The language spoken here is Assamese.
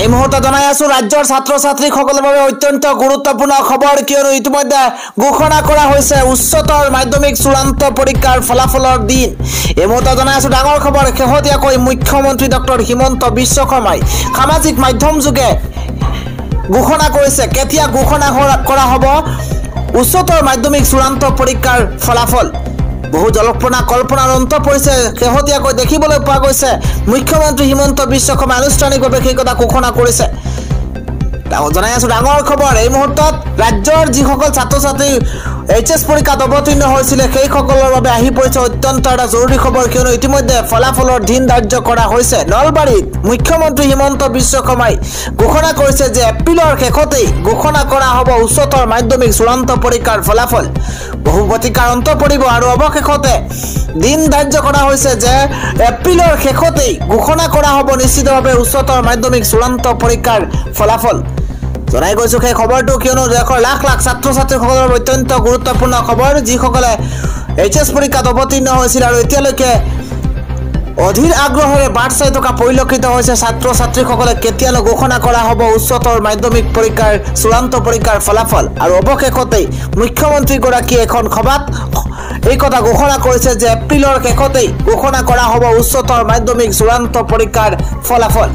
এই মুহূৰ্তে জানাই আছো ৰাজ্যৰ ছাত্ৰ ছাত্ৰীসকলৰ বাবে অত্যন্ত গুৰুত্বপূৰ্ণ খবৰ কিয়নো ইতিমধ্যে ঘোষণা কৰা হৈছে উচ্চতৰ মাধ্যমিক চূড়ান্ত পৰীক্ষাৰ ফলাফলৰ দিন। এই মুহূৰ্তে জানাই আছো ডাঙৰ খবৰ শেহতীয়াকৈ মুখ্যমন্ত্ৰী ডক্টৰ হিমন্ত বিশ্ব শৰ্মাই সামাজিক মাধ্যম যোগে ঘোষণা কৰিছে কেতিয়া ঘোষণা কৰা হ'ব উচ্চতৰ মাধ্যমিক চূড়ান্ত পৰীক্ষাৰ ফলাফল। বহু জল্পনা কল্পনাৰ অন্ত পৰিছে শেহতীয়াকৈ দেখিবলৈ পোৱা গৈছে মুখ্যমন্ত্ৰী হিমন্ত বিশ্ব শৰ্মাই আনুষ্ঠানিকভাৱে সেই কথা ঘোষণা কৰিছে। জানাই আছো ডাঙৰ খবৰ এই মুহূৰ্তত ৰাজ্যৰ যিসকল ছাত্ৰ ছাত্ৰী এইচএছ পৰীক্ষাত অৱতীৰ্ণ হৈছিল সেইসকলৰ বাবে আহি পৰিছে অত্যন্ত এটা জৰুৰী খবৰ কিয়নো ইতিমধ্যে ফলাফলৰ দিন ধাৰ্য কৰা হৈছে। নলবাৰীত মুখ্যমন্ত্ৰী হিমন্ত বিশ্ব শৰ্মাই ঘোষণা কৰিছে যে এপ্ৰিলৰ শেষতেই ঘোষণা কৰা হ'ব উচ্চতৰ মাধ্যমিক চূড়ান্ত পৰীক্ষাৰ ফলাফল। বহু প্ৰতিকাৰ অন্ত পৰিব আৰু অৱশেষতে দিন ধাৰ্য কৰা হৈছে যে এপ্ৰিলৰ শেষতেই ঘোষণা কৰা হ'ব নিশ্চিতভাৱে উচ্চতৰ মাধ্যমিক চূড়ান্ত পৰীক্ষাৰ ফলাফল। জনাই গৈছো সেই খবৰটো কিয়নো দেশৰ লাখ লাখ ছাত্ৰ ছাত্ৰীসকলৰ অত্যন্ত গুৰুত্বপূৰ্ণ খবৰ যিসকলে এইচএছ পৰীক্ষাত অৱতীৰ্ণ হৈছিল আৰু এতিয়ালৈকে অধীৰ আগ্ৰহেৰে বাট চাই থকা পৰিলক্ষিত হৈছে ছাত্ৰ ছাত্ৰীসকলে কেতিয়ালৈ ঘোষণা কৰা হ'ব উচ্চতৰ মাধ্যমিক পৰীক্ষাৰ চূড়ান্ত পৰীক্ষাৰ ফলাফল। আৰু অৱশেষতেই মুখ্যমন্ত্ৰীগৰাকীয়ে এখন সভাত এই কথা ঘোষণা কৰিছে যে এপ্ৰিলৰ শেষতেই ঘোষণা কৰা হ'ব উচ্চতৰ মাধ্যমিক চূড়ান্ত পৰীক্ষাৰ ফলাফল।